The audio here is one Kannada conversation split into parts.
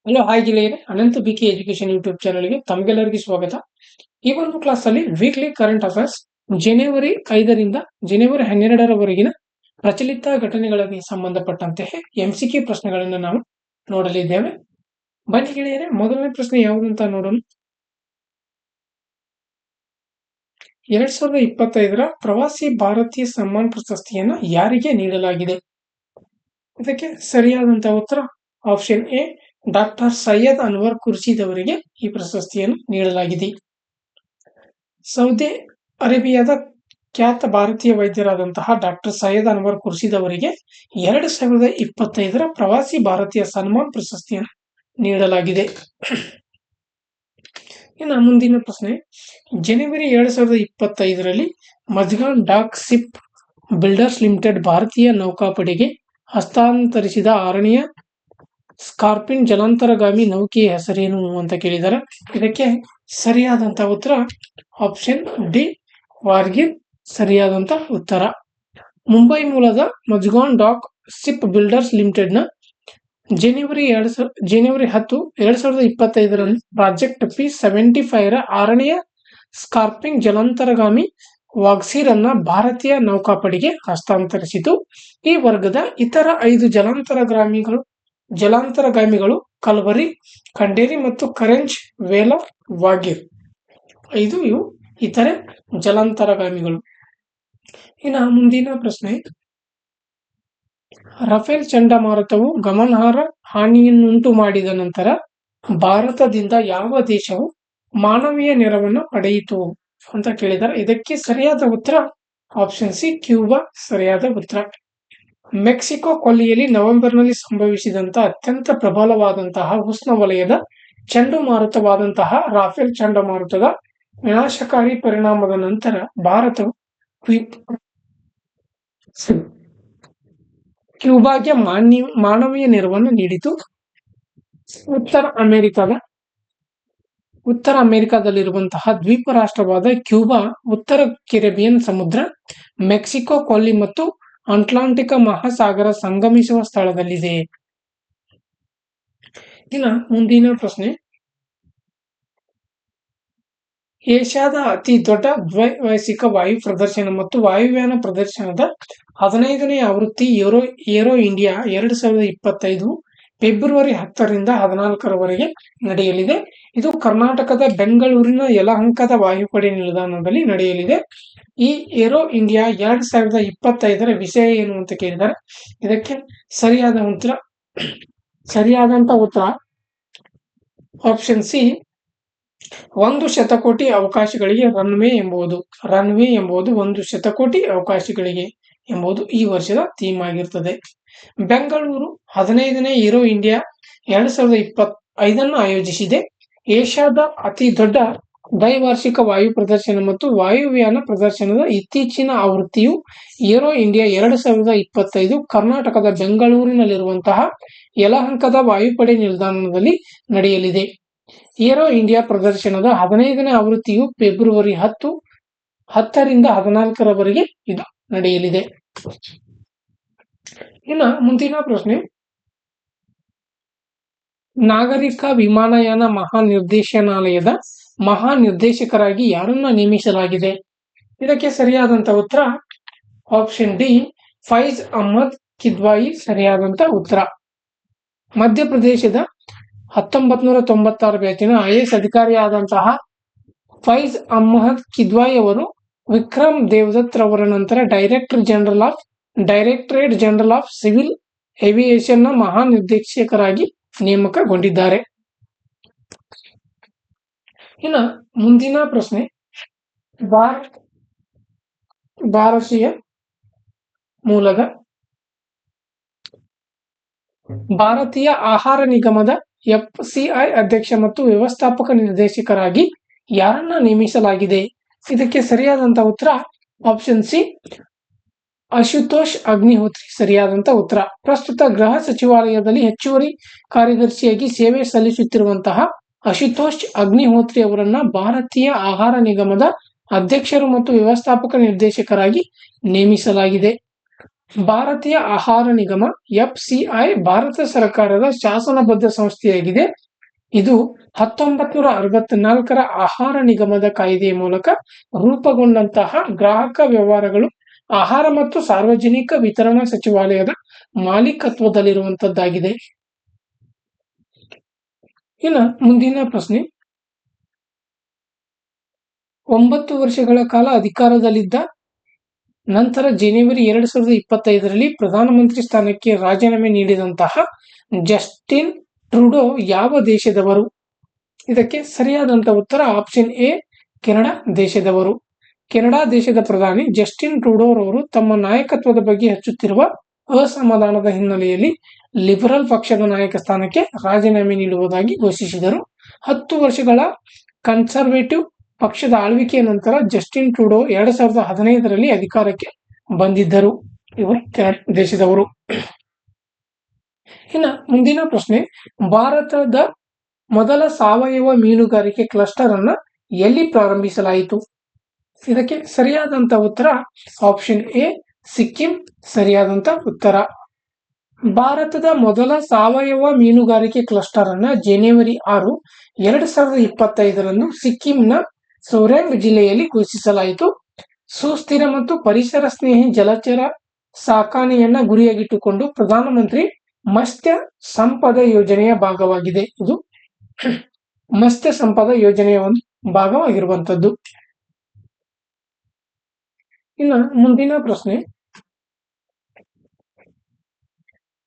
ಹಲೋ ಹಾಯ್ ಗೆಳೆಯರೆ, ಅನಂತ ಬಿಕೆ ಎಜುಕೇಶನ್ ಯೂಟ್ಯೂಬ್ ಚಾನಲ್ಗೆ ತಮಗೆಲ್ಲರಿಗೂ ಸ್ವಾಗತ. ಈ ಒಂದು ಕ್ಲಾಸ್ ಅಲ್ಲಿ ವೀಕ್ಲಿ ಕರೆಂಟ್ ಅಫೇರ್ಸ್ ಜನವರಿ 5ರಿಂದ ಜನವರಿ 12ರವರೆಗಿನ ಪ್ರಚಲಿತ ಘಟನೆಗಳಿಗೆ ಸಂಬಂಧಪಟ್ಟಂತೆ MCQ ಪ್ರಶ್ನೆಗಳನ್ನು ನಾವು ನೋಡಲಿದ್ದೇವೆ. ಬನ್ನಿ ಗೆಳೆಯರೆ, ಮೊದಲನೇ ಪ್ರಶ್ನೆ ಯಾವುದು ಅಂತ ನೋಡೋಣ. 2025ರ ಪ್ರವಾಸಿ ಭಾರತೀಯ ಸಮ್ಮಾನ್ ಪ್ರಶಸ್ತಿಯನ್ನು ಯಾರಿಗೆ ನೀಡಲಾಗಿದೆ? ಇದಕ್ಕೆ ಸರಿಯಾದಂತಹ ಉತ್ತರ option A, doctor Syed Anwar Khurshid ಅವರಿಗೆ ಈ ಪ್ರಶಸ್ತಿಯನ್ನು ನೀಡಲಾಗಿದೆ. ಸೌದಿ ಅರೇಬಿಯಾದ ಖ್ಯಾತ ಭಾರತೀಯ ವೈದ್ಯರಾದಂತಹ ಡಾಕ್ಟರ್ ಸೈಯದ್ ಅನ್ವರ್ ಖುರ್ಷಿದ್ ಅವರಿಗೆ 2025ರ ಪ್ರವಾಸಿ ಭಾರತೀಯ ಸನ್ಮಾನ್ ಪ್ರಶಸ್ತಿಯನ್ನು ನೀಡಲಾಗಿದೆ. ಇನ್ನು ಮುಂದಿನ ಪ್ರಶ್ನೆ, ಜನವರಿ 2025ರಲ್ಲಿ Mazagon dock ship builders limited ಭಾರತೀಯ ನೌಕಾಪಡೆಗೆ ಹಸ್ತಾಂತರಿಸಿದ 6ನೇ ಸ್ಕಾರ್ಪಿನ್ ಜಲಾಂತರಗಾಮಿ ನೌಕೆಯ ಹೆಸರೇನು ಅಂತ ಕೇಳಿದ್ದಾರೆ. ಇದಕ್ಕೆ ಸರಿಯಾದಂತ ಉತ್ತರ ಆಪ್ಷನ್ ಡಿ, ವಾರ್ಗಿರ್ ಸರಿಯಾದಂತ ಉತ್ತರ. ಮುಂಬೈ ಮೂಲದ ಮಜ್ಗಾನ್ ಡಾಕ್ ಶಿಪ್ ಬಿಲ್ಡರ್ಸ್ ಲಿಮಿಟೆಡ್ನ ಜನವರಿ 10, 2025ರಲ್ಲಿ ಪ್ರಾಜೆಕ್ಟ್ P-75ರ 6ನೇ ಸ್ಕಾರ್ಪಿನ್ ಜಲಾಂತರಗಾಮಿ ವಾಗ್ಸಿರ್ ಅನ್ನ ಭಾರತೀಯ ನೌಕಾಪಡೆಗೆ ಹಸ್ತಾಂತರಿಸಿತು. ಈ ವರ್ಗದ ಇತರ 5 ಜಲಾಂತರಗಾಮಿಗಳು ಕಲ್ವರಿ, ಖಂಡೇರಿ ಮತ್ತು ಕರೆಂಜ್ ವೇಲಾ ವಾಗಿರ್. 5 ಇವು ಇತರೆ ಜಲಾಂತರಗಾಮಿಗಳು. ಇನ್ನು ಮುಂದಿನ ಪ್ರಶ್ನೆ, ರಫೇಲ್ ಚಂಡಮಾರುತವು ಗಮನಾರ್ಹ ಹಾನಿಯನ್ನುಂಟು ಮಾಡಿದ ನಂತರ ಭಾರತದಿಂದ ಯಾವ ದೇಶವು ಮಾನವೀಯ ನೆರವನ್ನು ಪಡೆಯಿತು ಅಂತ ಕೇಳಿದ್ದಾರೆ. ಇದಕ್ಕೆ ಸರಿಯಾದ ಉತ್ತರ ಆಪ್ಷನ್ ಸಿ, ಕ್ಯೂಬಾ ಸರಿಯಾದ ಉತ್ತರ. ಮೆಕ್ಸಿಕೋ ಕೊಲ್ಲಿಯಲ್ಲಿ ನವೆಂಬರ್ನಲ್ಲಿ ಸಂಭವಿಸಿದಂತಹ ಅತ್ಯಂತ ಪ್ರಬಲವಾದಂತಹ ಉಷ್ಣವಲಯದ ಚಂಡಮಾರುತವಾದಂತಹ ರಾಫೇಲ್ ಚಂಡಮಾರುತದ ವಿನಾಶಕಾರಿ ಪರಿಣಾಮದ ನಂತರ ಭಾರತವು ಕ್ಯೂಬಾಗೆ ಮಾನವೀಯ ನೆರವನ್ನು ನೀಡಿತು. ಉತ್ತರ ಅಮೆರಿಕಾದಲ್ಲಿರುವಂತಹ ದ್ವೀಪ ರಾಷ್ಟ್ರವಾದ ಕ್ಯೂಬಾ ಉತ್ತರ ಕೆರೆಬಿಯನ್ ಸಮುದ್ರ, ಮೆಕ್ಸಿಕೋ ಕೊಲ್ಲಿ ಮತ್ತು ಅಟ್ಲಾಂಟಿಕ್ ಮಹಾಸಾಗರ ಸಂಗಮಿಸುವ ಸ್ಥಳದಲ್ಲಿದೆ. ಇನ್ನು ಮುಂದಿನ ಪ್ರಶ್ನೆ, ಏಷ್ಯಾದ ಅತಿ ದೊಡ್ಡ ದ್ವೈವಾರ್ಷಿಕ ವಾಯು ಪ್ರದರ್ಶನ ಮತ್ತು ವಾಯುಯಾನ ಪ್ರದರ್ಶನದ 15ನೇ ಆವೃತ್ತಿ ಏರೋ ಇಂಡಿಯಾ 2025 ಫೆಬ್ರವರಿ 10ರಿಂದ 14ರವರೆಗೆ ನಡೆಯಲಿದೆ. ಇದು ಕರ್ನಾಟಕದ ಬೆಂಗಳೂರಿನ ಯಲಹಂಕದ ವಾಯುಪಡೆ ನಿಲ್ದಾಣದಲ್ಲಿ ನಡೆಯಲಿದೆ. ಈ ಏರೋ ಇಂಡಿಯಾ 2025ರ ವಿಷಯ ಏನು ಅಂತ ಕೇಳಿದ್ದಾರೆ. ಇದಕ್ಕೆ ಸರಿಯಾದಂತ ಉತ್ತರ ಆಪ್ಷನ್ ಸಿ, 1 ಶತಕೋಟಿ ಅವಕಾಶಗಳಿಗೆ ರನ್ವೇ ಎಂಬುದು 1 ಶತಕೋಟಿ ಅವಕಾಶಗಳಿಗೆ ಎಂಬುದು ಈ ವರ್ಷದ ಥೀಮ್ ಆಗಿರ್ತದೆ. ಬೆಂಗಳೂರು 15ನೇ ಏರೋ ಇಂಡಿಯಾ 2025 ಆಯೋಜಿಸಿದೆ. ಏಷ್ಯಾದ ಅತಿ ದೊಡ್ಡ ದ್ವೈವಾರ್ಷಿಕ ವಾಯು ಪ್ರದರ್ಶನ ಮತ್ತು ವಾಯುಯಾನ ಪ್ರದರ್ಶನದ ಇತ್ತೀಚಿನ ಆವೃತ್ತಿಯು ಏರೋ ಇಂಡಿಯಾ 2025 ಕರ್ನಾಟಕದ ಬೆಂಗಳೂರಿನಲ್ಲಿರುವಂತಹ ಯಲಹಂಕದ ವಾಯುಪಡೆ ನಿಲ್ದಾಣದಲ್ಲಿ ನಡೆಯಲಿದೆ. ಏರೋ ಇಂಡಿಯಾ ಪ್ರದರ್ಶನದ 15ನೇ ಆವೃತ್ತಿಯು ಫೆಬ್ರವರಿ 10ರಿಂದ 14ರವರೆಗೆ ಇದು ನಡೆಯಲಿದೆ. ಇನ್ನು ಮುಂದಿನ ಪ್ರಶ್ನೆ, ನಾಗರಿಕ ವಿಮಾನಯಾನ ಮಹಾನಿರ್ದೇಶನಾಲಯದ ಮಹಾನಿರ್ದೇಶಕರಾಗಿ ಯಾರನ್ನ ನೇಮಿಸಲಾಗಿದೆ? ಇದಕ್ಕೆ ಸರಿಯಾದಂತ ಉತ್ತರ ಆಪ್ಷನ್ ಡಿ, ಫೈಜ್ ಅಹ್ಮದ್ ಕಿದ್ವಾಯಿ ಸರಿಯಾದಂತ ಉತ್ತರ. ಮಧ್ಯಪ್ರದೇಶದ 1996 ಬ್ಯಾಚಿನ IAS ಅಧಿಕಾರಿಯಾದಂತಹ ಫೈಜ್ ಅಹ್ಮದ್ ಕಿದ್ವಾಯಿ ಅವರು ವಿಕ್ರಮ್ ದೇವದತ್ ರವರ ನಂತರ ಡೈರೆಕ್ಟರೇಟ್ ಜನರಲ್ ಆಫ್ ಸಿವಿಲ್ ಏವಿಯೇಷನ್ನ ಮಹಾನಿರ್ದೇಶಕರಾಗಿ ನೇಮಕಗೊಂಡಿದ್ದಾರೆ. ಇನ್ನು ಮುಂದಿನ ಪ್ರಶ್ನೆ, ಭಾರತೀಯ ಮೂಲದ ಭಾರತೀಯ ಆಹಾರ ನಿಗಮದ FCI ಅಧ್ಯಕ್ಷ ಮತ್ತು ವ್ಯವಸ್ಥಾಪಕ ನಿರ್ದೇಶಕರಾಗಿ ಯಾರನ್ನ ನೇಮಿಸಲಾಗಿದೆ? ಇದಕ್ಕೆ ಸರಿಯಾದಂತ ಉತ್ತರ ಆಪ್ಷನ್ ಸಿ, ಅಶುತೋಷ್ ಅಗ್ನಿಹೋತ್ರಿ ಸರಿಯಾದಂತ ಉತ್ತರ. ಪ್ರಸ್ತುತ ಗೃಹ ಸಚಿವಾಲಯದಲ್ಲಿ ಹೆಚ್ಚುವರಿ ಕಾರ್ಯದರ್ಶಿಯಾಗಿ ಸೇವೆ ಸಲ್ಲಿಸುತ್ತಿರುವಂತಹ ಅಶುತೋಷ್ ಅಗ್ನಿಹೋತ್ರಿ ಅವರನ್ನ ಭಾರತೀಯ ಆಹಾರ ನಿಗಮದ ಅಧ್ಯಕ್ಷರು ಮತ್ತು ವ್ಯವಸ್ಥಾಪಕ ನಿರ್ದೇಶಕರಾಗಿ ನೇಮಿಸಲಾಗಿದೆ. ಭಾರತೀಯ ಆಹಾರ ನಿಗಮ FCI ಭಾರತ ಸರ್ಕಾರದ ಶಾಸನಬದ್ಧ ಸಂಸ್ಥೆಯಾಗಿದೆ. ಇದು 1964ರ ಆಹಾರ ನಿಗಮದ ಕಾಯ್ದೆಯ ಮೂಲಕ ರೂಪುಗೊಂಡಂತಹ ಗ್ರಾಹಕ ವ್ಯವಹಾರಗಳು ಆಹಾರ ಮತ್ತು ಸಾರ್ವಜನಿಕ ವಿತರಣಾ ಸಚಿವಾಲಯದ ಮಾಲೀಕತ್ವದಲ್ಲಿರುವಂತದ್ದಾಗಿದೆ. ಇನ್ನು ಮುಂದಿನ ಪ್ರಶ್ನೆ, 9 ವರ್ಷಗಳ ಕಾಲ ಅಧಿಕಾರದಲ್ಲಿದ್ದ ನಂತರ ಜನವರಿ 2025ರಲ್ಲಿ ಪ್ರಧಾನಮಂತ್ರಿ ಸ್ಥಾನಕ್ಕೆ ರಾಜೀನಾಮೆ ನೀಡಿದಂತಹ ಜಸ್ಟಿನ್ ಟ್ರೂಡೋ ಯಾವ ದೇಶದವರು? ಇದಕ್ಕೆ ಸರಿಯಾದಂತ ಉತ್ತರ ಆಪ್ಷನ್ ಎ, ಕೆನಡಾ ದೇಶದವರು. ಕೆನಡಾ ದೇಶದ ಪ್ರಧಾನಿ ಜಸ್ಟಿನ್ ಟ್ರೂಡೋ ರವರು ತಮ್ಮ ನಾಯಕತ್ವದ ಬಗ್ಗೆ ಹೆಚ್ಚುತ್ತಿರುವ ಅಸಮಾಧಾನದ ಹಿನ್ನೆಲೆಯಲ್ಲಿ ಲಿಬರಲ್ ಪಕ್ಷದ ನಾಯಕ ಸ್ಥಾನಕ್ಕೆ ರಾಜೀನಾಮೆ ನೀಡುವುದಾಗಿ ಘೋಷಿಸಿದರು. 10 ವರ್ಷಗಳ ಕನ್ಸರ್ವೇಟಿವ್ ಪಕ್ಷದ ಆಳ್ವಿಕೆಯ ನಂತರ ಜಸ್ಟಿನ್ ಟ್ರೂಡೋ 2015ರಲ್ಲಿ ಅಧಿಕಾರಕ್ಕೆ ಬಂದಿದ್ದರು. ಇವರು ಕೆನಡಾ ದೇಶದವರು. ಇನ್ನು ಮುಂದಿನ ಪ್ರಶ್ನೆ, ಭಾರತದ ಮೊದಲ ಸಾವಯವ ಮೀನುಗಾರಿಕೆ ಕ್ಲಸ್ಟರ್ ಅನ್ನ ಎಲ್ಲಿ ಪ್ರಾರಂಭಿಸಲಾಯಿತು? ಇದಕ್ಕೆ ಸರಿಯಾದಂತ ಉತ್ತರ ಆಪ್ಷನ್ ಎ, ಸಿಕ್ಕಿಂ ಸರಿಯಾದಂತ ಉತ್ತರ. ಭಾರತದ ಮೊದಲ ಸಾವಯವ ಮೀನುಗಾರಿಕೆ ಕ್ಲಸ್ಟರ್ ಅನ್ನ ಜನವರಿ 6, 2025ರಂದು ಸಿಕ್ಕಿಂನ ಸೋರೆಂಗ್ ಜಿಲ್ಲೆಯಲ್ಲಿ ಘೋಷಿಸಲಾಯಿತು. ಸುಸ್ಥಿರ ಮತ್ತು ಪರಿಸರ ಸ್ನೇಹಿ ಜಲಚರ ಸಾಕಣೆಯನ್ನ ಗುರಿಯಾಗಿಟ್ಟುಕೊಂಡು ಪ್ರಧಾನಮಂತ್ರಿ ಮತ್ಸ್ಯ ಸಂಪದ ಯೋಜನೆಯ ಭಾಗವಾಗಿದೆ. ಇದು ಮತ್ಸ್ಯ ಸಂಪದ ಯೋಜನೆಯ ಒಂದು ಭಾಗವಾಗಿರುವಂತದ್ದು. ಇನ್ನು ಮುಂದಿನ ಪ್ರಶ್ನೆ,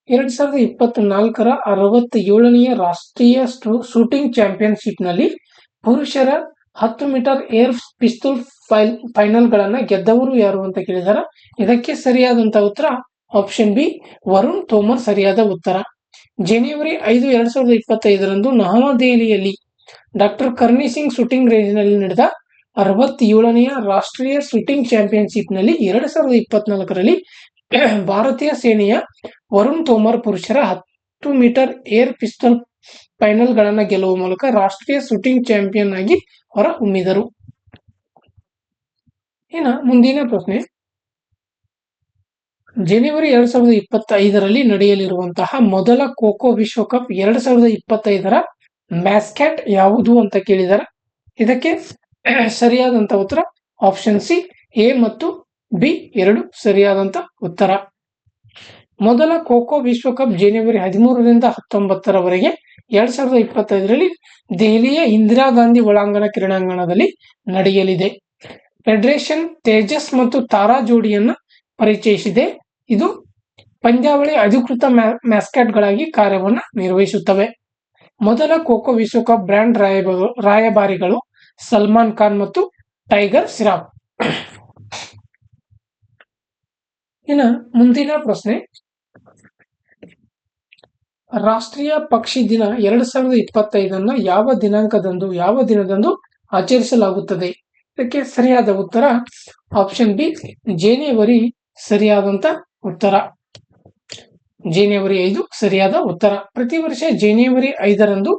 2024ರ 67ನೆಯ ರಾಷ್ಟ್ರೀಯ ಶೂಟಿಂಗ್ ಚಾಂಪಿಯನ್ಶಿಪ್ ನಲ್ಲಿ ಪುರುಷರ 10 ಮೀಟರ್ ಏರ್ ಪಿಸ್ತೂಲ್ ಫೈನಲ್ಗಳನ್ನ ಗೆದ್ದವರು ಯಾರು ಅಂತ ಕೇಳಿದಾರೆ. ಇದಕ್ಕೆ ಸರಿಯಾದಂತ ಉತ್ತರ ಆಪ್ಷನ್ ಬಿ, ವರುಣ್ ತೋಮರ್ ಸರಿಯಾದ ಉತ್ತರ. ಜನವರಿ 5, 2025ರಂದು ನವದೆಹಲಿಯಲ್ಲಿ ಡಾಕ್ಟರ್ ಕರ್ಣಿ ಸಿಂಗ್ ಶೂಟಿಂಗ್ ರೇಂಜ್ನಲ್ಲಿ ನಡೆದ 67ನೆಯ ರಾಷ್ಟ್ರೀಯ ಶೂಟಿಂಗ್ ಚಾಂಪಿಯನ್ಶಿಪ್ ನಲ್ಲಿ 2024ರಲ್ಲಿ ಭಾರತೀಯ ಸೇನೆಯ ವರುಣ್ ತೋಮರ್ ಪುರುಷರ 10 ಮೀಟರ್ ಏರ್ ಪಿಸ್ತೂಲ್ ಫೈನಲ್ಗಳನ್ನ ಗೆಲ್ಲುವ ಮೂಲಕ ರಾಷ್ಟ್ರೀಯ ಶೂಟಿಂಗ್ ಚಾಂಪಿಯನ್ ಆಗಿ ಹೊರಹೊಮ್ಮಿದರು. ಇನ್ನು ಮುಂದಿನ ಪ್ರಶ್ನೆ, ಜನವರಿ 2025ರಲ್ಲಿ ನಡೆಯಲಿರುವಂತಹ ಮೊದಲ ಖೋ-ಖೋ ವಿಶ್ವಕಪ್ 2025ರ ಮ್ಯಾಸ್ಕಾಟ್ ಯಾವುದು ಅಂತ ಕೇಳಿದಾರೆ. ಇದಕ್ಕೆ ಸರಿಯಾದಂತ ಉತ್ತರ ಆಪ್ಷನ್ ಸಿ, ಎ ಮತ್ತು ಬಿ ಎರಡು ಸರಿಯಾದಂತ ಉತ್ತರ. ಮೊದಲ ಖೋ-ಖೋ ವಿಶ್ವಕಪ್ ಜನವರಿ 13ರಿಂದ 19ರವರೆಗೆ 2025ರಲ್ಲಿ ದೆಹಲಿಯ ಇಂದಿರಾ ಗಾಂಧಿ ಒಳಾಂಗಣ ಕ್ರೀಡಾಂಗಣದಲ್ಲಿ ನಡೆಯಲಿದೆ. ಫೆಡರೇಷನ್ ತೇಜಸ್ ಮತ್ತು ತಾರಾ ಜೋಡಿಯನ್ನ ಪರಿಚಯಿಸಿದೆ. ಇದು ಪಂದ್ಯಾವಳಿ ಅಧಿಕೃತ ಮ್ಯಾಸ್ಕಾಟ್ಗಳಾಗಿ ಕಾರ್ಯವನ್ನು ನಿರ್ವಹಿಸುತ್ತವೆ. ಮೊದಲ ಖೋ-ಖೋ ವಿಶ್ವಕಪ್ ಬ್ರ್ಯಾಂಡ್ ರಾಯಭಾರಿಗಳು ಸಲ್ಮಾನ್ ಖಾನ್ ಮತ್ತು ಟೈಗರ್ ಶ್ರಾಫ್. ಇನ್ನು ಮುಂದಿನ ಪ್ರಶ್ನೆ, ರಾಷ್ಟ್ರೀಯ ಪಕ್ಷಿ ದಿನ 2025 ಯಾವ ದಿನದಂದು ಆಚರಿಸಲಾಗುತ್ತದೆ? ಇದಕ್ಕೆ ಸರಿಯಾದ ಉತ್ತರ ಆಪ್ಷನ್ ಬಿ, ಜನವರಿ ಸರಿಯಾದಂತ ಉತ್ತರ. ಜನವರಿ 5 ಸರಿಯಾದ ಉತ್ತರ. ಪ್ರತಿ ವರ್ಷ ಜನವರಿ 5ರಂದು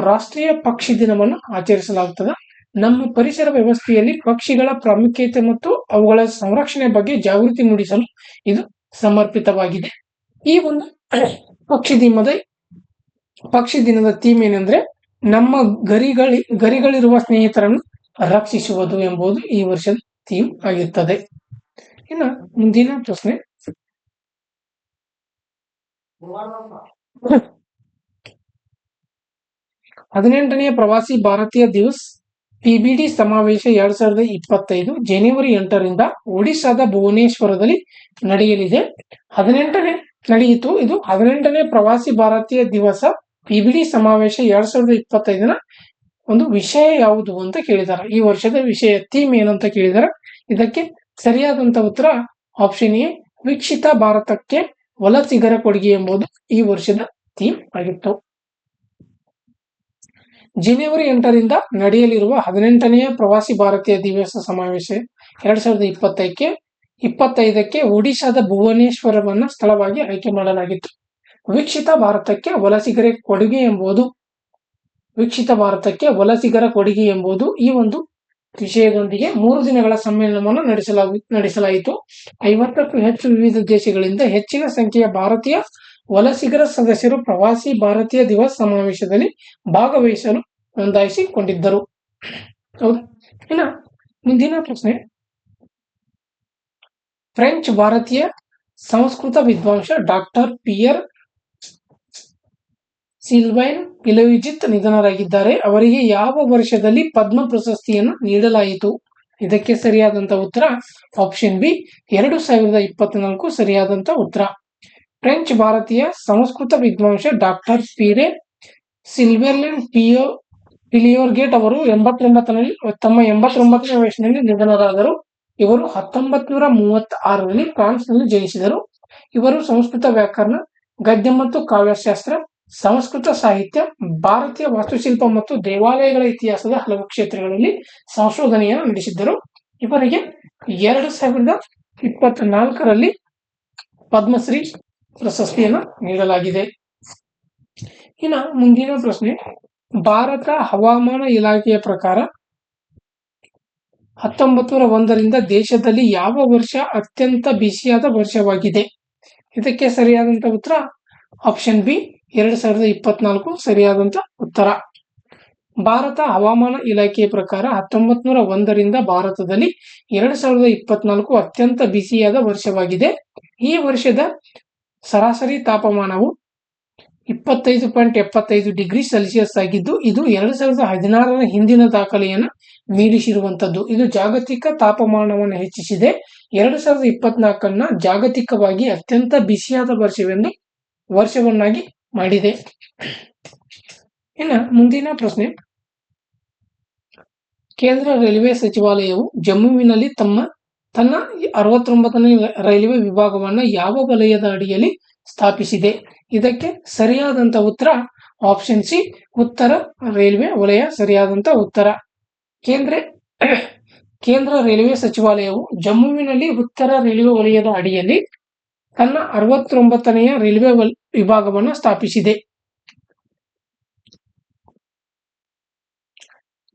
ರಾಷ್ಟ್ರೀಯ ಪಕ್ಷಿ ದಿನವನ್ನು ಆಚರಿಸಲಾಗುತ್ತದೆ. ನಮ್ಮ ಪರಿಸರ ವ್ಯವಸ್ಥೆಯಲ್ಲಿ ಪಕ್ಷಿಗಳ ಪ್ರಾಮುಖ್ಯತೆ ಮತ್ತು ಅವುಗಳ ಸಂರಕ್ಷಣೆ ಬಗ್ಗೆ ಜಾಗೃತಿ ಮೂಡಿಸಲು ಇದು ಸಮರ್ಪಿತವಾಗಿದೆ. ಈ ಒಂದು ಪಕ್ಷಿ ದಿನದ ಥೀಮ್ ಏನಂದ್ರೆ ನಮ್ಮ ಗರಿಗಳಿರುವ ಸ್ನೇಹಿತರನ್ನು ರಕ್ಷಿಸುವುದು ಎಂಬುದು ಈ ವರ್ಷದ ಥೀಮ್ ಆಗಿರುತ್ತದೆ. ಇನ್ನು ಮುಂದಿನ ಪ್ರಶ್ನೆ, 18ನೇ ಪ್ರವಾಸಿ ಭಾರತೀಯ ದಿವಸ್ PBD ಸಮಾವೇಶ 2025 ಜನವರಿ 8ರಿಂದ ಒಡಿಶಾದ ಭುವನೇಶ್ವರದಲ್ಲಿ ನಡೆಯಲಿದೆ. ನಡೆಯಿತು. ಇದು 18ನೇ ಪ್ರವಾಸಿ ಭಾರತೀಯ ದಿವಸ PBD ಸಮಾವೇಶ 2025ನ ಒಂದು ವಿಷಯ ಯಾವುದು ಅಂತ ಕೇಳಿದಾರೆ. ಈ ವರ್ಷದ ವಿಷಯ ಥೀಮ್ ಏನಂತ ಕೇಳಿದಾರೆ. ಇದಕ್ಕೆ ಸರಿಯಾದಂತ ಉತ್ತರ ಆಪ್ಷನ್ ಎ, ವಿಕಸಿತ ಭಾರತಕ್ಕೆ ವಲಸಿಗರ ಕೊಡುಗೆ ಎಂಬುದು ಈ ವರ್ಷದ ಥೀಮ್ ಆಗಿತ್ತು. ಜನವರಿ 8ರಿಂದ ನಡೆಯಲಿರುವ 18ನೇ ಪ್ರವಾಸಿ ಭಾರತೀಯ ದಿವಸ ಸಮಾವೇಶ 2025ಕ್ಕೆ ಒಡಿಶಾದ ಭುವನೇಶ್ವರವನ್ನ ಸ್ಥಳವಾಗಿ ಆಯ್ಕೆ ಮಾಡಲಾಗಿತ್ತು. ವಿಕಸಿತ ಭಾರತಕ್ಕೆ ವಲಸಿಗರ ಕೊಡುಗೆ ಎಂಬುದು ಈ ಒಂದು ವಿಷಯದೊಂದಿಗೆ 3 ದಿನಗಳ ಸಮ್ಮೇಳನವನ್ನು ನಡೆಸಲಾಯಿತು. 50ಕ್ಕೂ ಹೆಚ್ಚು ವಿವಿಧ ದೇಶಗಳಿಂದ ಹೆಚ್ಚಿನ ಸಂಖ್ಯೆಯ ಭಾರತೀಯ ವಲಸಿಗರ ಸದಸ್ಯರು ಪ್ರವಾಸಿ ಭಾರತೀಯ ದಿವಸ್ ಸಮಾವೇಶದಲ್ಲಿ ಭಾಗವಹಿಸಲು ನೋಂದಾಯಿಸಿಕೊಂಡಿದ್ದರು. ಹೌದು. ಇನ್ನು ಮುಂದಿನ ಪ್ರಶ್ನೆ, ಫ್ರೆಂಚ್ ಭಾರತೀಯ ಸಂಸ್ಕೃತ ವಿದ್ವಾಂಸ ಡಾಕ್ಟರ್ ಪಿಯರ್ ಸಿಲ್ವೈನ್ ಪಿಲೋಯಿಜಿತ್ ನಿಧನರಾಗಿದ್ದಾರೆ. ಅವರಿಗೆ ಯಾವ ವರ್ಷದಲ್ಲಿ ಪದ್ಮ ಪ್ರಶಸ್ತಿಯನ್ನು ನೀಡಲಾಯಿತು? ಇದಕ್ಕೆ ಸರಿಯಾದಂತ ಉತ್ತರ ಆಪ್ಷನ್ ಬಿ 2024 ಸರಿಯಾದಂತ ಉತ್ತರ. ಫ್ರೆಂಚ್ ಭಾರತೀಯ ಸಂಸ್ಕೃತ ವಿದ್ವಾಂಸ ಡಾಕ್ಟರ್ ಪಿರೆ ಸಿಲ್ವೆರ್ಲೆನ್ ಪಿಲಿಯೋರ್ಗೇಟ್ ಅವರು ತಮ್ಮ 89ನೇ ವಯಸ್ಸಿನಲ್ಲಿ ನಿಧನರಾದರು. ಇವರು 1936ರಲ್ಲಿ ಫ್ರಾನ್ಸ್ನಲ್ಲಿ ಜನಿಸಿದರು. ಇವರು ಸಂಸ್ಕೃತ ವ್ಯಾಕರಣ, ಗದ್ಯ ಮತ್ತು ಕಾವ್ಯಶಾಸ್ತ್ರ, ಸಂಸ್ಕೃತ ಸಾಹಿತ್ಯ, ಭಾರತೀಯ ವಾಸ್ತುಶಿಲ್ಪ ಮತ್ತು ದೇವಾಲಯಗಳ ಇತಿಹಾಸದ ಹಲವು ಕ್ಷೇತ್ರಗಳಲ್ಲಿ ಸಂಶೋಧನೆಯನ್ನು ನಡೆಸಿದ್ದರು. ಇವರಿಗೆ 2024ರಲ್ಲಿ ಪದ್ಮಶ್ರೀ ಪ್ರಶಸ್ತಿಯನ್ನು ನೀಡಲಾಗಿದೆ. ಇನ್ನು ಮುಂದಿನ ಪ್ರಶ್ನೆ, ಭಾರತ ಹವಾಮಾನ ಇಲಾಖೆಯ ಪ್ರಕಾರ 1901ರಿಂದ ದೇಶದಲ್ಲಿ ಯಾವ ವರ್ಷ ಅತ್ಯಂತ ಬಿಸಿಯಾದ ವರ್ಷವಾಗಿದೆ? ಇದಕ್ಕೆ ಸರಿಯಾದಂತ ಉತ್ತರ ಆಪ್ಷನ್ ಬಿ 2024 ಸರಿಯಾದಂತ ಉತ್ತರ. ಭಾರತ ಹವಾಮಾನ ಇಲಾಖೆಯ ಪ್ರಕಾರ 1901ರಿಂದ ಭಾರತದಲ್ಲಿ 2024 ಅತ್ಯಂತ ಬಿಸಿಯಾದ ವರ್ಷವಾಗಿದೆ. ಈ ವರ್ಷದ ಸರಾಸರಿ ತಾಪಮಾನವು 25.75 ಡಿಗ್ರಿ ಸೆಲ್ಸಿಯಸ್ ಆಗಿದ್ದು, ಇದು 2016ರ ಹಿಂದಿನ ದಾಖಲೆಯನ್ನು ಮೀರಿಸಿರುವಂತದ್ದು. ಇದು ಜಾಗತಿಕ ತಾಪಮಾನವನ್ನು ಹೆಚ್ಚಿಸಿದೆ. 2024ನ್ನ ಜಾಗತಿಕವಾಗಿ ಅತ್ಯಂತ ಬಿಸಿಯಾದ ವರ್ಷವನ್ನಾಗಿ ಮಾಡಿದೆ. ಇನ್ನು ಮುಂದಿನ ಪ್ರಶ್ನೆ, ಕೇಂದ್ರ ರೈಲ್ವೆ ಸಚಿವಾಲಯವು ಜಮ್ಮುವಿನಲ್ಲಿ ತನ್ನ 69ನೇ ರೈಲ್ವೆ ವಿಭಾಗವನ್ನು ಯಾವ ವಲಯದ ಅಡಿಯಲ್ಲಿ ಸ್ಥಾಪಿಸಿದೆ? ಇದಕ್ಕೆ ಸರಿಯಾದಂತ ಉತ್ತರ ಆಪ್ಷನ್ ಸಿ ಉತ್ತರ ರೈಲ್ವೆ ವಲಯ ಸರಿಯಾದಂತ ಉತ್ತರ. ಕೇಂದ್ರ ರೈಲ್ವೆ ಸಚಿವಾಲಯವು ಜಮ್ಮುವಿನಲ್ಲಿ ಉತ್ತರ ರೈಲ್ವೆ ವಲಯದ ಅಡಿಯಲ್ಲಿ ತನ್ನ 69ನೇ ರೈಲ್ವೆ ವಿಭಾಗವನ್ನು ಸ್ಥಾಪಿಸಿದೆ.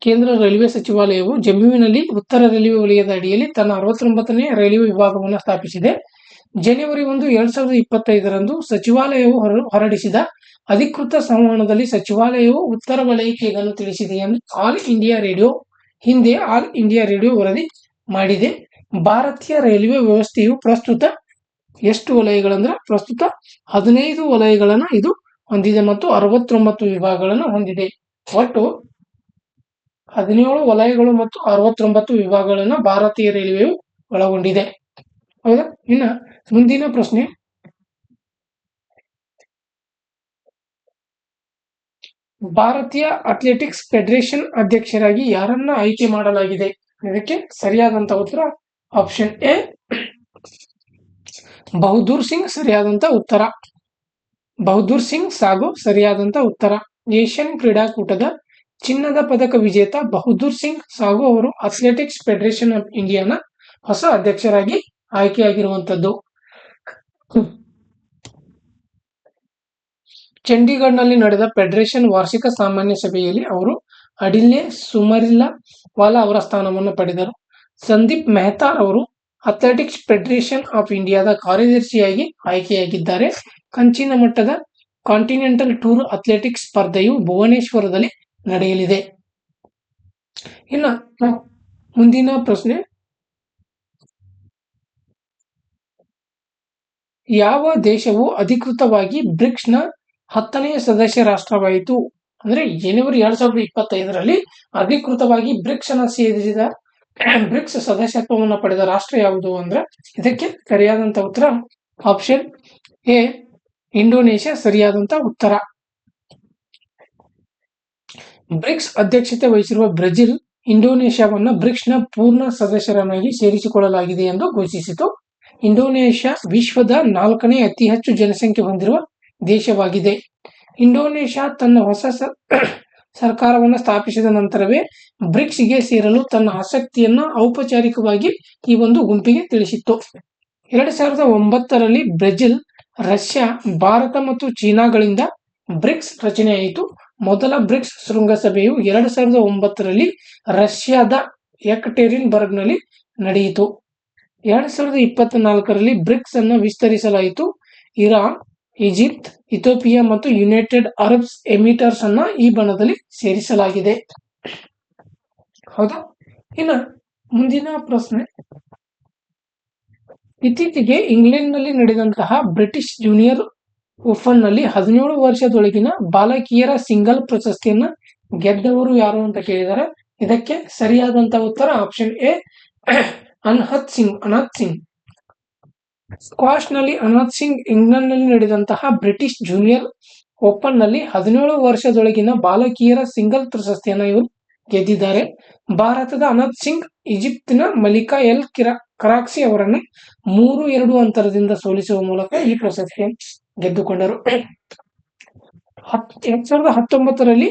ಕೇಂದ್ರ ರೈಲ್ವೆ ಸಚಿವಾಲಯವು ಜಮ್ಮುವಿನಲ್ಲಿ ಉತ್ತರ ರೈಲ್ವೆ ವಲಯದ ಅಡಿಯಲ್ಲಿ ತನ್ನ 69ನೇ ರೈಲ್ವೆ ವಿಭಾಗವನ್ನು ಸ್ಥಾಪಿಸಿದೆ. ಜನವರಿ 1, 2025ರಂದು ಸಚಿವಾಲಯವು ಹೊರಡಿಸಿದ ಅಧಿಕೃತ ಸಂವಹನದಲ್ಲಿ ಸಚಿವಾಲಯವು ಉತ್ತರ ವಲಯಕ್ಕೆ ಇದನ್ನು ತಿಳಿಸಿದೆ ಎಂದು ಆಲ್ ಇಂಡಿಯಾ ರೇಡಿಯೋ ವರದಿ ಮಾಡಿದೆ. ಭಾರತೀಯ ರೈಲ್ವೆ ವ್ಯವಸ್ಥೆಯು ಪ್ರಸ್ತುತ ಎಷ್ಟು ವಲಯಗಳಂದ್ರೆ ಪ್ರಸ್ತುತ 15 ವಲಯಗಳನ್ನು ಇದು ಹೊಂದಿದೆ ಮತ್ತು 69 ವಿಭಾಗಗಳನ್ನು ಹೊಂದಿದೆ. ಒಟ್ಟು 17 ವಲಯಗಳು ಮತ್ತು 69 ವಿಭಾಗಗಳನ್ನು ಭಾರತೀಯ ರೈಲ್ವೆಯು ಒಳಗೊಂಡಿದೆ. ಹೌದಾ? ಇನ್ನು ಮುಂದಿನ ಪ್ರಶ್ನೆ, ಭಾರತೀಯ ಅಥ್ಲೆಟಿಕ್ಸ್ ಫೆಡರೇಷನ್ ಅಧ್ಯಕ್ಷರಾಗಿ ಯಾರನ್ನ ಆಯ್ಕೆ ಮಾಡಲಾಗಿದೆ? ಇದಕ್ಕೆ ಸರಿಯಾದಂತ ಉತ್ತರ ಆಪ್ಷನ್ ಎ ಬಹದ್ದೂರ್ ಸಿಂಗ್ ಸರಿಯಾದಂತ ಉತ್ತರ. ಬಹದ್ದೂರ್ ಸಿಂಗ್ ಸಾಗು ಸರಿಯಾದಂತ ಉತ್ತರ. ಏಷ್ಯನ್ ಕ್ರೀಡಾಕೂಟದ ಚಿನ್ನದ ಪದಕ ವಿಜೇತ ಬಹದ್ದೂರ್ ಸಿಂಗ್ ಸಾಗು ಅವರು ಅಥ್ಲೆಟಿಕ್ಸ್ ಫೆಡರೇಷನ್ ಆಫ್ ಇಂಡಿಯಾನ ಹೊಸ ಅಧ್ಯಕ್ಷರಾಗಿ ಆಯ್ಕೆಯಾಗಿರುವಂತದ್ದು. ಚಂಡೀಗಢ್ನಲ್ಲಿ ನಡೆದ ಫೆಡರೇಷನ್ ವಾರ್ಷಿಕ ಸಾಮಾನ್ಯ ಸಭೆಯಲ್ಲಿ ಅವರು ಅಡಿಲ್ಲೆ ಸುಮರಿವಾಲಾ ಅವರ ಸ್ಥಾನವನ್ನು ಪಡೆದರು. ಸಂದೀಪ್ ಮೆಹ್ತಾ ಅವರು ಅಥ್ಲೆಟಿಕ್ಸ್ ಫೆಡರೇಷನ್ ಆಫ್ ಇಂಡಿಯಾದ ಕಾರ್ಯದರ್ಶಿಯಾಗಿ ಆಯ್ಕೆಯಾಗಿದ್ದಾರೆ. ಕಂಚಿನ ಮಟ್ಟದ ಕಾಂಟಿನೆಂಟಲ್ ಟೂರ್ ಅಥ್ಲೆಟಿಕ್ಸ್ ಸ್ಪರ್ಧೆಯು ಭುವನೇಶ್ವರದಲ್ಲಿ ನಡೆಯಲಿದೆ. ಇನ್ನು ಮುಂದಿನ ಪ್ರಶ್ನೆ, ಯಾವ ದೇಶವು ಅಧಿಕೃತವಾಗಿ ಬ್ರಿಕ್ಸ್ನ 10ನೇ ಸದಸ್ಯ ರಾಷ್ಟ್ರವಾಯಿತು? ಅಂದ್ರೆ ಜನವರಿ 2025ರಲ್ಲಿ ಅಧಿಕೃತವಾಗಿ ಬ್ರಿಕ್ಸ್ ಅನ್ನು ಸೇರಿಸಿದ ಬ್ರಿಕ್ಸ್ ಸದಸ್ಯತ್ವವನ್ನು ಪಡೆದ ರಾಷ್ಟ್ರ ಯಾವುದು ಅಂದ್ರೆ ಇದಕ್ಕೆ ಸರಿಯಾದಂತ ಉತ್ತರ ಆಪ್ಷನ್ ಎ ಇಂಡೋನೇಷ್ಯಾ ಸರಿಯಾದಂತ ಉತ್ತರ. ಬ್ರಿಕ್ಸ್ ಅಧ್ಯಕ್ಷತೆ ವಹಿಸಿರುವ ಬ್ರೆಜಿಲ್ ಇಂಡೋನೇಷ್ಯಾವನ್ನು ಬ್ರಿಕ್ಸ್ನ ಪೂರ್ಣ ಸದಸ್ಯರನ್ನಾಗಿ ಸೇರಿಸಿಕೊಳ್ಳಲಾಗಿದೆ ಎಂದು ಘೋಷಿಸಿತು. ಇಂಡೋನೇಷ್ಯಾ ವಿಶ್ವದ 4ನೇ ಅತಿ ಹೆಚ್ಚು ಜನಸಂಖ್ಯೆ ಹೊಂದಿರುವ ದೇಶವಾಗಿದೆ. ಇಂಡೋನೇಷ್ಯಾ ತನ್ನ ಹೊಸ ಸರ್ಕಾರವನ್ನು ಸ್ಥಾಪಿಸಿದ ನಂತರವೇ ಬ್ರಿಕ್ಸ್ಗೆ ಸೇರಲು ತನ್ನ ಆಸಕ್ತಿಯನ್ನು ಔಪಚಾರಿಕವಾಗಿ ಈ ಒಂದು ಗುಂಪಿಗೆ ತಿಳಿಸಿತ್ತು. 2009ರಲ್ಲಿ ಬ್ರೆಜಿಲ್, ರಷ್ಯಾ, ಭಾರತ ಮತ್ತು ಚೀನಾಗಳಿಂದ ಬ್ರಿಕ್ಸ್ ರಚನೆಯಾಯಿತು. ಮೊದಲ ಬ್ರಿಕ್ಸ್ ಶೃಂಗಸಭೆಯು 2009ರಲ್ಲಿ ರಷ್ಯಾದ ಯೆಕಟೆರಿನ್ಬರ್ಗ್ ನಲ್ಲಿ ನಡೆಯಿತು. 2024ರಲ್ಲಿ ಬ್ರಿಕ್ಸ್ ಅನ್ನು ವಿಸ್ತರಿಸಲಾಯಿತು. ಇರಾನ್, ಈಜಿಪ್ಟ್, ಇಥಿಯೋಪಿಯಾ ಮತ್ತು ಯುನೈಟೆಡ್ ಅರಬ್ ಎಮಿರೇಟ್ಸ್ ಅನ್ನ ಈ ಬಣದಲ್ಲಿ ಸೇರಿಸಲಾಗಿದೆ. ಹೌದಾ? ಇನ್ನು ಮುಂದಿನ ಪ್ರಶ್ನೆ, ಇತ್ತೀಚೆಗೆ ಇಂಗ್ಲೆಂಡ್ನಲ್ಲಿ ನಡೆದಂತಹ ಬ್ರಿಟಿಷ್ ಜೂನಿಯರ್ ಓಪನ್ ನಲ್ಲಿ 17 ವರ್ಷದೊಳಗಿನ ಬಾಲಕಿಯರ ಸಿಂಗಲ್ ಪ್ರಶಸ್ತಿಯನ್ನ ಗೆದ್ದವರು ಯಾರು ಅಂತ ಕೇಳಿದ್ದಾರೆ. ಇದಕ್ಕೆ ಸರಿಯಾದಂತ ಉತ್ತರ option A, Anahat Singh. Squash ನಲ್ಲಿ ಅನಹತ್ ಸಿಂಗ್ ಇಂಗ್ಲೆಂಡ್ ನಲ್ಲಿ ನಡೆದಂತಹ ಬ್ರಿಟಿಷ್ ಜೂನಿಯರ್ ಓಪನ್ ನಲ್ಲಿ 17 ವರ್ಷದೊಳಗಿನ ಬಾಲಕಿಯರ ಸಿಂಗಲ್ ಪ್ರಶಸ್ತಿಯನ್ನ ಇವರು ಗೆದ್ದಿದ್ದಾರೆ. ಭಾರತದ ಅನಹತ್ ಸಿಂಗ್ ಈಜಿಪ್ತಿನ ಮಲಿಕಾ ಎಲ್ ಕರಾಕ್ಸಿ ಅವರನ್ನು 3-2 ಅಂತರದಿಂದ ಸೋಲಿಸುವ ಮೂಲಕ ಈ ಪ್ರಶಸ್ತಿಯನ್ನು ಗೆದ್ದುಕೊಂಡರು. 2019ರಲ್ಲಿ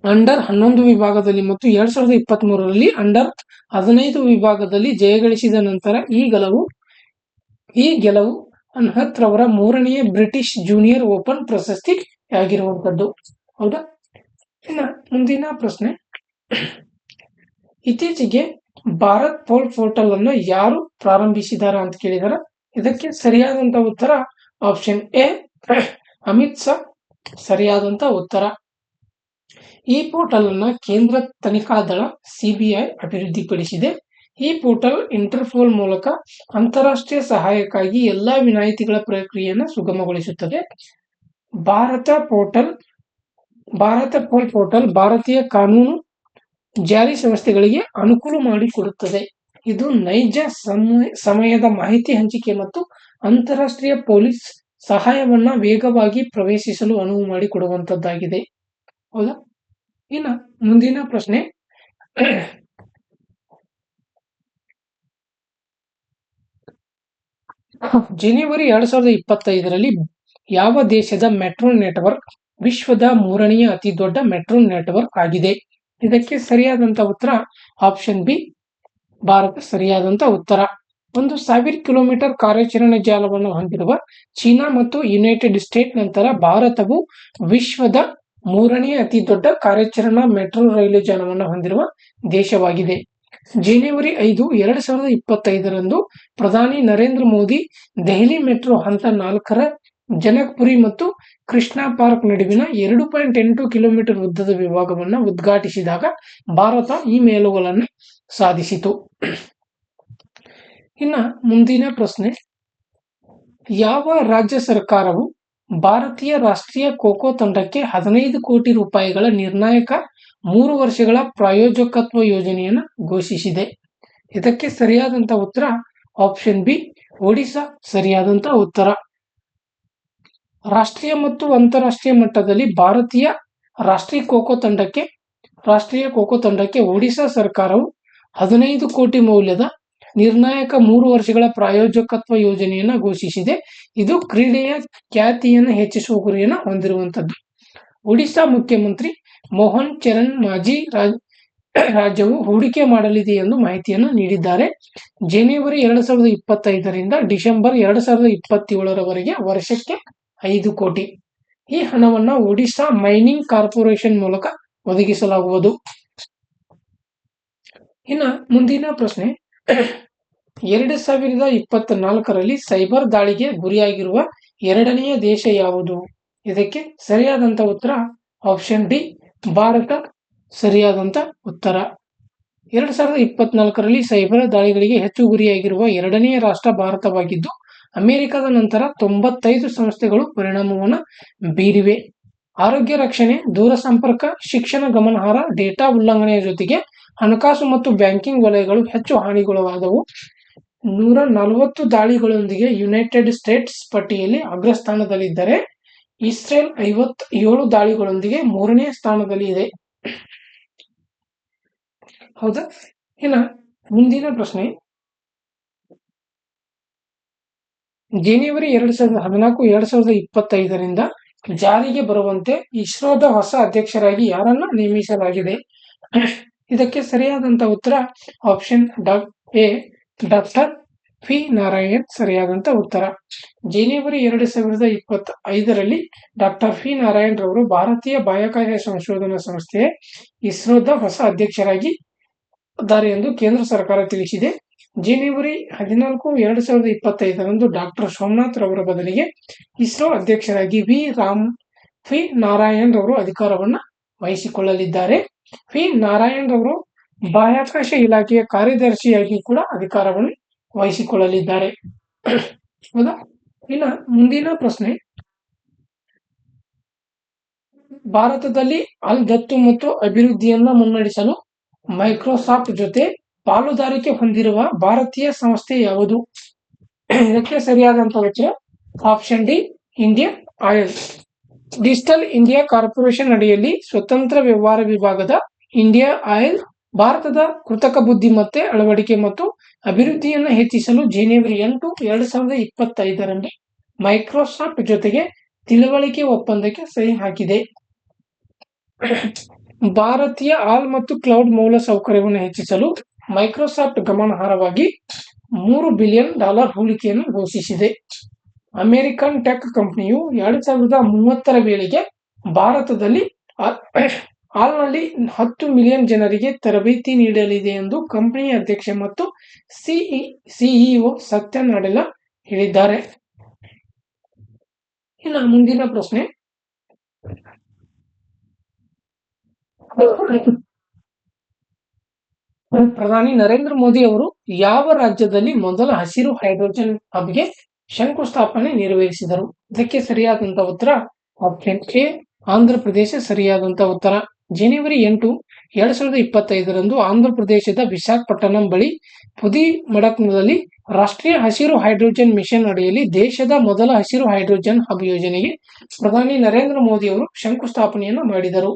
ಅಂಡರ್ 11 ವಿಭಾಗದಲ್ಲಿ ಮತ್ತು 2023ರಲ್ಲಿ ಅಂಡರ್ 15 ವಿಭಾಗದಲ್ಲಿ ಜಯಗಳಿಸಿದ ನಂತರ ಈ ಗೆಲುವು ಅನಹತ್ ರವರ 3ನೇ ಬ್ರಿಟಿಷ್ ಜೂನಿಯರ್ ಓಪನ್ ಪ್ರಶಸ್ತಿ ಆಗಿರುವಂತದ್ದು. ಹೌದಾ? ಇನ್ನು ಮುಂದಿನ ಪ್ರಶ್ನೆ, ಇತ್ತೀಚೆಗೆ ಭಾರತ್ ಪೋಲ್ ಪೋರ್ಟಲ್ ಅನ್ನು ಯಾರು ಪ್ರಾರಂಭಿಸಿದಾರ ಅಂತ ಕೇಳಿದಾರೆ. ಇದಕ್ಕೆ ಸರಿಯಾದಂತ ಉತ್ತರ ಆಪ್ಷನ್ ಎ, ಅಮಿತ್ ಶಾ ಸರಿಯಾದಂತ ಉತ್ತರ. ಈ ಪೋರ್ಟಲ್ ಅನ್ನ ಕೇಂದ್ರ ತನಿಖಾ ದಳ ಸಿಬಿಐ ಅಭಿವೃದ್ಧಿಪಡಿಸಿದೆ. ಈ ಪೋರ್ಟಲ್ ಇಂಟರ್ಪೋಲ್ ಮೂಲಕ ಅಂತಾರಾಷ್ಟ್ರೀಯ ಸಹಾಯಕ್ಕಾಗಿ ಎಲ್ಲಾ ವಿನಾಯಿತಿಗಳ ಪ್ರಕ್ರಿಯೆಯನ್ನು ಸುಗಮಗೊಳಿಸುತ್ತದೆ. ಭಾರತ ಪೋಲ್ ಪೋರ್ಟಲ್ ಭಾರತೀಯ ಕಾನೂನು ಜಾರಿ ಸಂಸ್ಥೆಗಳಿಗೆ ಅನುಕೂಲ ಮಾಡಿಕೊಡುತ್ತದೆ. ಇದು ನೈಜ ಸಮಯದ ಮಾಹಿತಿ ಹಂಚಿಕೆ ಮತ್ತು ಅಂತಾರಾಷ್ಟ್ರೀಯ ಪೊಲೀಸ್ ಸಹಾಯವನ್ನ ವೇಗವಾಗಿ ಪ್ರವೇಶಿಸಲು ಅನುವು ಮಾಡಿಕೊಡುವಂತದ್ದಾಗಿದೆ. ಹೌದಾ? ಇನ್ನು ಮುಂದಿನ ಪ್ರಶ್ನೆ, ಜನವರಿ 2025ರಲ್ಲಿ ಯಾವ ದೇಶದ ಮೆಟ್ರೋ ನೆಟ್ವರ್ಕ್ ವಿಶ್ವದ 3ನೇ ಅತಿ ದೊಡ್ಡ ಮೆಟ್ರೋ ನೆಟ್ವರ್ಕ್ ಆಗಿದೆ? ಇದಕ್ಕೆ ಸರಿಯಾದಂತ ಉತ್ತರ ಆಪ್ಷನ್ ಬಿ, ಭಾರತ ಸರಿಯಾದಂತ ಉತ್ತರ. 1,000 ಕಿಲೋಮೀಟರ್ ಕಾರ್ಯಾಚರಣೆ ಜಾಲವನ್ನು ಹೊಂದಿರುವ ಚೀನಾ ಮತ್ತು ಯುನೈಟೆಡ್ ಸ್ಟೇಟ್ಸ್ ನಂತರ ಭಾರತವು ವಿಶ್ವದ 3ನೇ ಅತಿ ದೊಡ್ಡ ಕಾರ್ಯಾಚರಣಾ ಮೆಟ್ರೋ ರೈಲು ಜಾಲವನ್ನು ಹೊಂದಿರುವ ದೇಶವಾಗಿದೆ. ಜನವರಿ 5, 2025ರಂದು ಪ್ರಧಾನಿ ನರೇಂದ್ರ ಮೋದಿ ದೆಹಲಿ ಮೆಟ್ರೋ ಹಂತ 4ರ ಜನಕ್ಪುರಿ ಮತ್ತು ಕೃಷ್ಣಾ ಪಾರ್ಕ್ ನಡುವಿನ 2.8 ಕಿಲೋಮೀಟರ್ ಉದ್ದದ ವಿಭಾಗವನ್ನು ಉದ್ಘಾಟಿಸಿದಾಗ ಭಾರತ ಈ ಮೇಲುಗಳನ್ನು ಸಾಧಿಸಿತು. ಇನ್ನು ಮುಂದಿನ ಪ್ರಶ್ನೆ, ಯಾವ ರಾಜ್ಯ ಸರ್ಕಾರವು ಭಾರತೀಯ ರಾಷ್ಟ್ರೀಯ ಖೋ-ಖೋ ತಂಡಕ್ಕೆ 15 ಕೋಟಿ ರೂಪಾಯಿಗಳ ನಿರ್ಣಾಯಕ 3 ವರ್ಷಗಳ ಪ್ರಾಯೋಜಕತ್ವ ಯೋಜನೆಯನ್ನು ಘೋಷಿಸಿದೆ? ಇದಕ್ಕೆ ಸರಿಯಾದಂತ ಉತ್ತರ ಆಪ್ಷನ್ ಬಿ, ಒಡಿಶಾ ಸರಿಯಾದಂತ ಉತ್ತರ. ರಾಷ್ಟ್ರೀಯ ಮತ್ತು ಅಂತಾರಾಷ್ಟ್ರೀಯ ಮಟ್ಟದಲ್ಲಿ ಭಾರತೀಯ ರಾಷ್ಟ್ರೀಯ ಖೋ-ಖೋ ತಂಡಕ್ಕೆ ಒಡಿಶಾ ಸರ್ಕಾರವು 15 ಕೋಟಿ ಮೌಲ್ಯದ ನಿರ್ಣಾಯಕ 3 ವರ್ಷಗಳ ಪ್ರಾಯೋಜಕತ್ವ ಯೋಜನೆಯನ್ನು ಘೋಷಿಸಿದೆ. ಇದು ಕ್ರೀಡೆಯ ಖ್ಯಾತಿಯನ್ನು ಹೆಚ್ಚಿಸುವ ಗುರಿಯನ್ನು ಹೊಂದಿರುವಂತದ್ದು. ಒಡಿಶಾ ಮುಖ್ಯಮಂತ್ರಿ ಮೋಹನ್ ಚರಣ್ ಮಾಜಿ ರಾಜ್ಯವು ಹೂಡಿಕೆ ಮಾಡಲಿದೆ ಎಂದು ಮಾಹಿತಿಯನ್ನು ನೀಡಿದ್ದಾರೆ. ಜನವರಿ 2025ರಿಂದ ಡಿಸೆಂಬರ್ 2027ರವರೆಗೆ ವರ್ಷಕ್ಕೆ 5 ಕೋಟಿ. ಈ ಹಣವನ್ನು ಒಡಿಶಾ ಮೈನಿಂಗ್ ಕಾರ್ಪೊರೇಷನ್ ಮೂಲಕ ಒದಗಿಸಲಾಗುವುದು. ಇನ್ನು ಮುಂದಿನ ಪ್ರಶ್ನೆ, 2024ರಲ್ಲಿ ಸೈಬರ್ ದಾಳಿಗೆ ಗುರಿಯಾಗಿರುವ 2ನೇ ದೇಶ ಯಾವುದು? ಇದಕ್ಕೆ ಸರಿಯಾದಂತ ಉತ್ತರ ಆಪ್ಷನ್ ಡಿ, ಭಾರತ ಸರಿಯಾದಂತ ಉತ್ತರ. 2024ರಲ್ಲಿ ಸೈಬರ್ ದಾಳಿಗಳಿಗೆ ಹೆಚ್ಚು ಗುರಿಯಾಗಿರುವ 2ನೇ ರಾಷ್ಟ್ರ ಭಾರತವಾಗಿದ್ದು, ಅಮೆರಿಕದ ನಂತರ 95 ಸಂಸ್ಥೆಗಳು ಪರಿಣಾಮವನ್ನು ಬೀರಿವೆ. ಆರೋಗ್ಯ ರಕ್ಷಣೆ, ದೂರಸಂಪರ್ಕ, ಶಿಕ್ಷಣ ಗಮನಾರ್ಹ ಡೇಟಾ ಉಲ್ಲಂಘನೆಯ ಜೊತೆಗೆ ಹಣಕಾಸು ಮತ್ತು ಬ್ಯಾಂಕಿಂಗ್ ವಲಯಗಳು ಹೆಚ್ಚು ಹಾನಿಗೊಳಗಾದವು. 140 ದಾಳಿಗಳೊಂದಿಗೆ ಯುನೈಟೆಡ್ ಸ್ಟೇಟ್ಸ್ ಪಟ್ಟಿಯಲ್ಲಿ ಅಗ್ರಸ್ಥಾನದಲ್ಲಿದ್ದರೆ ಇಸ್ರೇಲ್ 57 ದಾಳಿಗಳೊಂದಿಗೆ 3ನೇ ಸ್ಥಾನದಲ್ಲಿ ಇದೆ. ಹೌದಾ? ಇನ್ನು ಮುಂದಿನ ಪ್ರಶ್ನೆ, ಜನವರಿ 2014, 2025ರಿಂದ ಜಾರಿಗೆ ಬರುವಂತೆ ಇಸ್ರೋದ ಹೊಸ ಅಧ್ಯಕ್ಷರಾಗಿ ಯಾರನ್ನ ನೇಮಿಸಲಾಗಿದೆ? ಇದಕ್ಕೆ ಸರಿಯಾದಂತ ಉತ್ತರ option A, doctor P Narayan ಸರಿಯಾದಂತ ಉತ್ತರ. ಜನವರಿ 2025ರಲ್ಲಿ ಡಾಕ್ಟರ್ ಪಿ ನಾರಾಯಣ್ ರವರು ಭಾರತೀಯ ಬಾಹ್ಯಾಕಾಶ ಸಂಶೋಧನಾ ಸಂಸ್ಥೆ ಇಸ್ರೋದ ಹೊಸ ಅಧ್ಯಕ್ಷರಾಗಿ ದಾರೆ ಎಂದು ಕೇಂದ್ರ ಸರ್ಕಾರ ತಿಳಿಸಿದೆ. ಜನವರಿ 14, 2025ರಂದು ಡಾಕ್ಟರ್ ಸೋಮನಾಥ್ ರವರ ಬದಲಿಗೆ ಇಸ್ರೋ ಅಧ್ಯಕ್ಷರಾಗಿ ವಿ ನಾರಾಯಣ್ ರವರು ಅಧಿಕಾರವನ್ನು ವಹಿಸಿಕೊಳ್ಳಲಿದ್ದಾರೆ. ವಿ ನಾರಾಯಣ್ ರವರು ಬಾಹ್ಯಾಕಾಶ ಇಲಾಖೆಯ ಕಾರ್ಯದರ್ಶಿಯಾಗಿ ಕೂಡ ಅಧಿಕಾರವನ್ನು ವಹಿಸಿಕೊಳ್ಳಲಿದ್ದಾರೆ. ಹೌದಾ? ಇನ್ನು ಮುಂದಿನ ಪ್ರಶ್ನೆ, ಭಾರತದಲ್ಲಿ ದತ್ತು ಮತ್ತು ಅಭಿವೃದ್ಧಿಯನ್ನ ಮುನ್ನಡೆಸಲು ಮೈಕ್ರೋಸಾಫ್ಟ್ ಜೊತೆ ಪಾಲುದಾರಿಕೆ ಹೊಂದಿರುವ ಭಾರತೀಯ ಸಂಸ್ಥೆ ಯಾವುದು? ಇದಕ್ಕೆ ಸರಿಯಾದಂತಹ ಉತ್ತರ option D, Indian oil. Digital India corporation ಅಡಿಯಲ್ಲಿ ಸ್ವತಂತ್ರ ವ್ಯವಹಾರ ವಿಭಾಗದ ಇಂಡಿಯಾ ಆಯಿಲ್ ಭಾರತದ ಕೃತಕ ಬುದ್ಧಿಮತ್ತೆ ಅಳವಡಿಕೆ ಮತ್ತು ಅಭಿವೃದ್ಧಿಯನ್ನು ಹೆಚ್ಚಿಸಲು ಜನವರಿ 8, 2025ರಂದು ಮೈಕ್ರೋಸಾಫ್ಟ್ ಜೊತೆಗೆ ತಿಳುವಳಿಕೆ ಒಪ್ಪಂದಕ್ಕೆ ಸಹಿ ಹಾಕಿದೆ. ಭಾರತೀಯ ಆಲ್ ಮತ್ತು ಕ್ಲೌಡ್ ಮೂಲ ಸೌಕರ್ಯವನ್ನು ಹೆಚ್ಚಿಸಲು ಮೈಕ್ರೋಸಾಫ್ಟ್ ಗಮನಾರ್ಹವಾಗಿ $3 ಬಿಲಿಯನ್ ಹೂಡಿಕೆಯನ್ನು ಘೋಷಿಸಿದೆ. ಅಮೆರಿಕನ್ ಟೆಕ್ ಕಂಪನಿಯು 2030ರ ವೇಳೆಗೆ ಭಾರತದಲ್ಲಿ ಆಲ್ನಲ್ಲಿ 10 ಮಿಲಿಯನ್ ಜನರಿಗೆ ತರಬೇತಿ ನೀಡಲಿದೆ ಎಂದು ಕಂಪನಿಯ ಅಧ್ಯಕ್ಷ ಮತ್ತು ಸಿಇಒ ಸತ್ಯ ನಾಡೆಲ್ಲಾ ಹೇಳಿದ್ದಾರೆ. ಇನ್ನು ಮುಂದಿನ ಪ್ರಶ್ನೆ, ಪ್ರಧಾನಿ ನರೇಂದ್ರ ಮೋದಿ ಅವರು ಯಾವ ರಾಜ್ಯದಲ್ಲಿ ಮೊದಲ ಹಸಿರು ಹೈಡ್ರೋಜನ್ ಹಬ್ಗೆ ಶಂಕುಸ್ಥಾಪನೆ ನೆರವೇರಿಸಿದರು? ಇದಕ್ಕೆ ಸರಿಯಾದಂತಹ ಉತ್ತರ ಆಪ್ಷನ್ ಎ, ಆಂಧ್ರ ಪ್ರದೇಶ ಸರಿಯಾದಂತಹ ಉತ್ತರ. ಜನವರಿ 8, 2025ರಂದು ಆಂಧ್ರ ಪ್ರದೇಶದ ವಿಶಾಖಪಟ್ಟಣಂ ಬಳಿ ಪುದಿಮಡಕದಲ್ಲಿ ರಾಷ್ಟ್ರೀಯ ಹಸಿರು ಹೈಡ್ರೋಜನ್ ಮಿಷನ್ ಅಡಿಯಲ್ಲಿ ದೇಶದ ಮೊದಲ ಹಸಿರು ಹೈಡ್ರೋಜನ್ ಹಬ್ ಯೋಜನೆಗೆ ಪ್ರಧಾನಿ ನರೇಂದ್ರ ಮೋದಿ ಅವರು ಶಂಕುಸ್ಥಾಪನೆಯನ್ನು ಮಾಡಿದರು.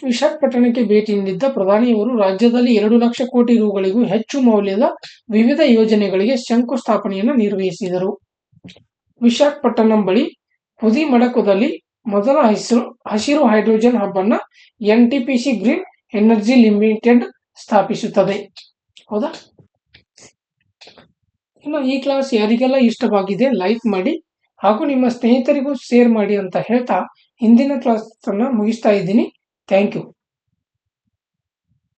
ವಿಶಾಖಪಟ್ಟಣಕ್ಕೆ ಭೇಟಿ ನೀಡಿದ್ದ ಪ್ರಧಾನಿಯವರು ರಾಜ್ಯದಲ್ಲಿ 2 ಲಕ್ಷ ಕೋಟಿ ರುಗಳಿಗೂ ಹೆಚ್ಚು ಮೌಲ್ಯದ ವಿವಿಧ ಯೋಜನೆಗಳಿಗೆ ಶಂಕುಸ್ಥಾಪನೆಯನ್ನು ನಿರ್ವಹಿಸಿದರು. ವಿಶಾಖಪಟ್ಟಣಂ ಬಳಿ ಪುದಿಮಡಕದಲ್ಲಿ ಮೊದಲ ಹಸಿರು ಹೈಡ್ರೋಜನ್ ಹಬ್ ಅನ್ನ ಎನ್ಟಿಪಿಸಿ ಗ್ರೀನ್ ಎನರ್ಜಿ ಲಿಮಿಟೆಡ್ ಸ್ಥಾಪಿಸುತ್ತದೆ. ಹೌದಾ? ಇನ್ನು ಈ ಕ್ಲಾಸ್ ಯಾರಿಗೆಲ್ಲ ಇಷ್ಟವಾಗಿದೆ ಲೈಕ್ ಮಾಡಿ ಹಾಗೂ ನಿಮ್ಮ ಸ್ನೇಹಿತರಿಗೂ ಶೇರ್ ಮಾಡಿ ಅಂತ ಹೇಳ್ತಾ ಇಂದಿನ ಕ್ಲಾಸ್ ಅನ್ನ ಮುಗಿಸ್ತಾ ಇದ್ದೀನಿ. Thank you.